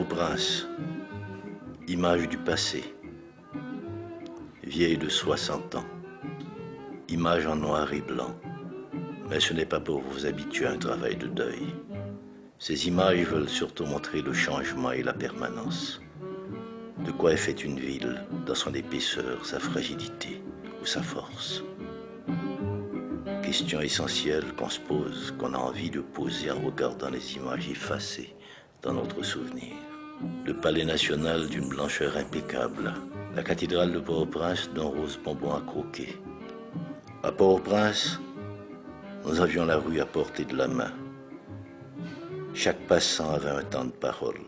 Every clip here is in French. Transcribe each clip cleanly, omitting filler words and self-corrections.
Port-au-Prince, image du passé, vieille de 60 ans, image en noir et blanc. Mais ce n'est pas pour vous habituer à un travail de deuil. Ces images veulent surtout montrer le changement et la permanence. De quoi est faite une ville, dans son épaisseur, sa fragilité ou sa force. Question essentielle qu'on se pose, qu'on a envie de poser en regardant les images effacées dans notre souvenir. Le palais national d'une blancheur impeccable, la cathédrale de Port-au-Prince d'un rose bonbon à croquer. À Port-au-Prince, nous avions la rue à portée de la main. Chaque passant avait un temps de parole.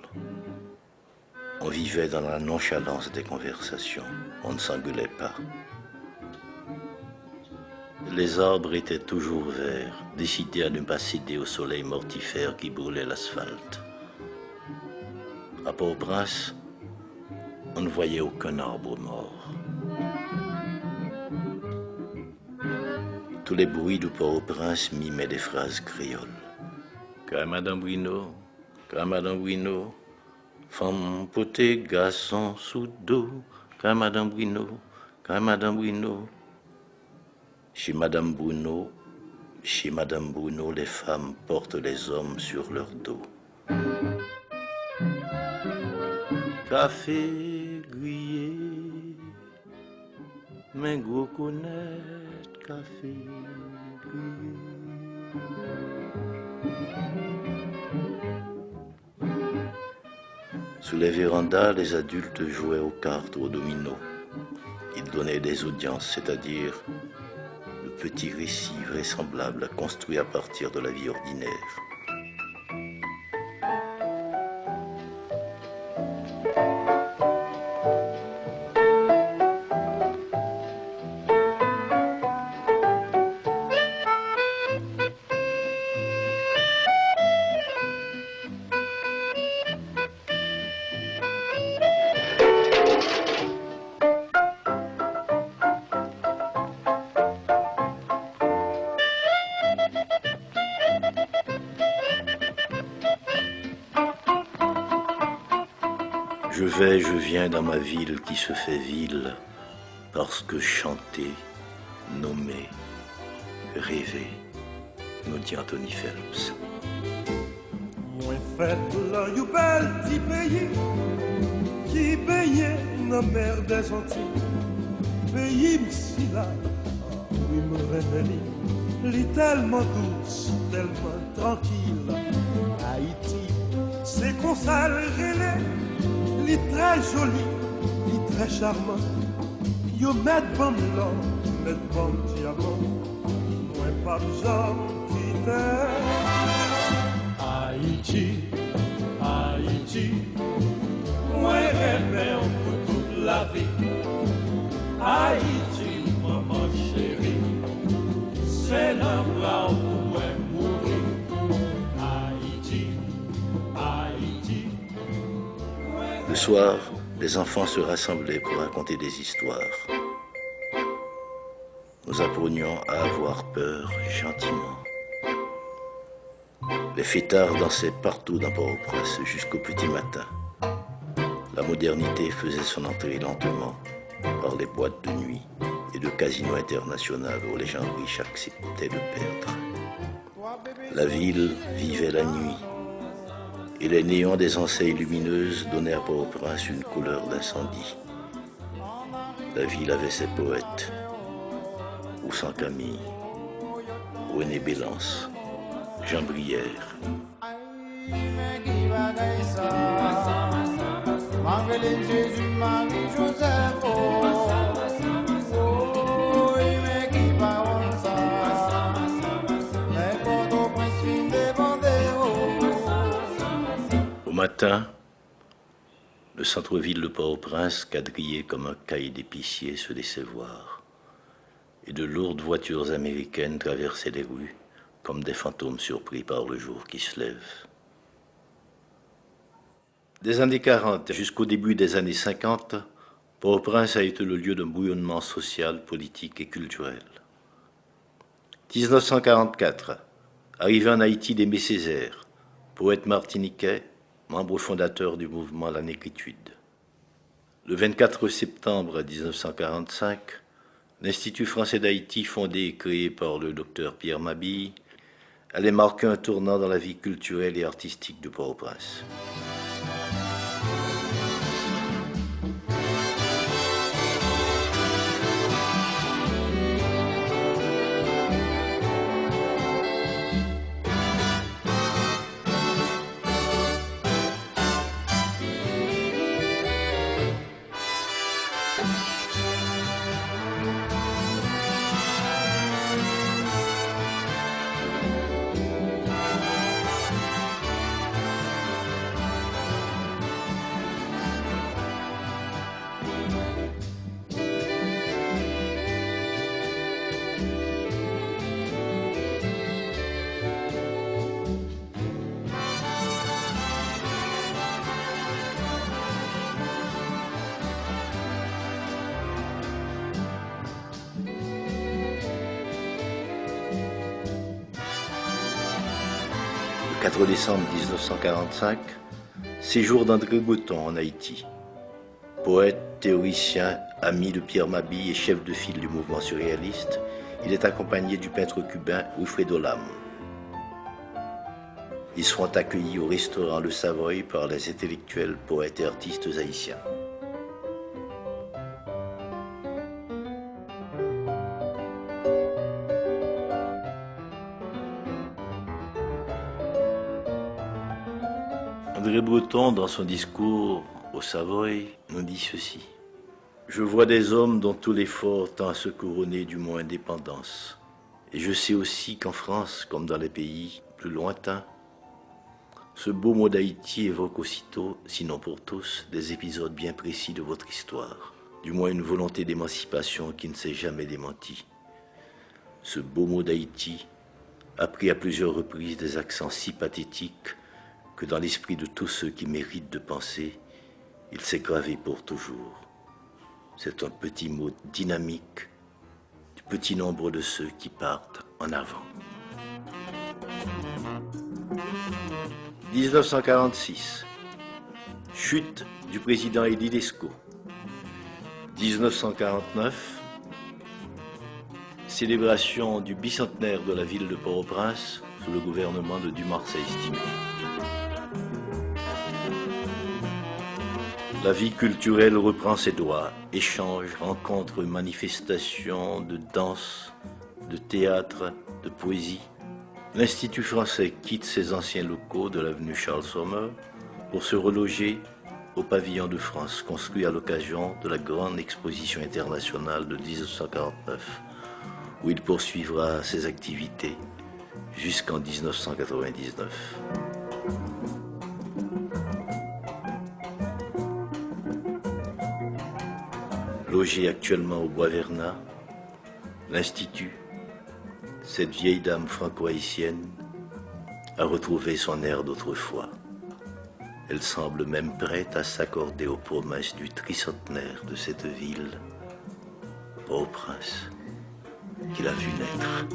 On vivait dans la nonchalance des conversations. On ne s'engueulait pas. Les arbres étaient toujours verts, décidés à ne pas céder au soleil mortifère qui brûlait l'asphalte. À Port-au-Prince, on ne voyait aucun arbre mort. Tous les bruits de Port-au-Prince mimaient des phrases créoles. Madame Bruno, femme potée, garçon sous dos, Madame Bruno. Chez Madame Bruno, les femmes portent les hommes sur leur dos. Café grillé, mais gros connaître café grillé. Sous les vérandas, les adultes jouaient aux cartes ou aux dominos. Ils donnaient des audiences, c'est-à-dire le petit récit vraisemblable construit à partir de la vie ordinaire. Je viens dans ma ville qui se fait ville parce que chanter, nommer, rêver, nous dit Anthony Phelps. Moi fait là, you bel petit pays qui baigne dans mer des Antilles. Pays m'si là, oui me révèle, l'est tellement douce, tellement tranquille. Haïti, c'est qu'on s'arrête. Il est très joli, il est très charmant. Yo met bon l'or, met bon diamant. Moi pas besoin de Haïti, Haïti. Moi rêve pour toute la vie. Haïti, maman chérie. C'est l'endroit où moi mourir. Haïti, Haïti. Le soir, les enfants se rassemblaient pour raconter des histoires. Nous apprenions à avoir peur gentiment. Les fêtards dansaient partout dans Port-au-Prince jusqu'au petit matin. La modernité faisait son entrée lentement par les boîtes de nuit et de casinos internationaux où les gens riches acceptaient de perdre. La ville vivait la nuit. Et les néons des enseignes lumineuses donnaient à Port-au-Prince une couleur d'incendie. La ville avait ses poètes, Oussan Camille, René Bélance, Jean Brière. Au matin, le centre-ville de Port-au-Prince, quadrillé comme un caille d'épicier, se laissait voir. Et de lourdes voitures américaines traversaient les rues comme des fantômes surpris par le jour qui se lève. Des années 40 jusqu'au début des années 50, Port-au-Prince a été le lieu d'un bouillonnement social, politique et culturel. 1944, arrivé en Haïti d'Aimé Césaire, poète martiniquais, membre fondateur du mouvement La Négritude. Le 24 septembre 1945, l'Institut français d'Haïti, fondé et créé par le docteur Pierre Mabille, allait marquer un tournant dans la vie culturelle et artistique de Port-au-Prince. Le 4 décembre 1945, séjour d'André Breton en Haïti. Poète, théoricien, ami de Pierre Mabille et chef de file du mouvement surréaliste, il est accompagné du peintre cubain Wilfredo Lam. Ils seront accueillis au restaurant Le Savoy par les intellectuels, poètes et artistes haïtiens. André Breton, dans son discours au Savoy, nous dit ceci. « Je vois des hommes dont tout l'effort tend à se couronner du mot indépendance. Et je sais aussi qu'en France, comme dans les pays plus lointains, ce beau mot d'Haïti évoque aussitôt, sinon pour tous, des épisodes bien précis de votre histoire, du moins une volonté d'émancipation qui ne s'est jamais démentie. Ce beau mot d'Haïti a pris à plusieurs reprises des accents si pathétiques que dans l'esprit de tous ceux qui méritent de penser, il s'est gravé pour toujours. C'est un petit mot dynamique du petit nombre de ceux qui partent en avant. 1946, chute du président Elie Lescaut. 1949, célébration du bicentenaire de la ville de Port-au-Prince sous le gouvernement de Dumarsais-Estimé. La vie culturelle reprend ses droits. Échanges, rencontres, manifestations de danse, de théâtre, de poésie. L'Institut français quitte ses anciens locaux de l'avenue Charles Sommer pour se reloger au pavillon de France, construit à l'occasion de la grande exposition internationale de 1949, où il poursuivra ses activités jusqu'en 1999. Logé actuellement au Bois Vernat, l'Institut, cette vieille dame franco-haïtienne, a retrouvé son air d'autrefois. Elle semble même prête à s'accorder aux promesses du tricentenaire de cette ville, Port-au-Prince, qu'il a vu naître.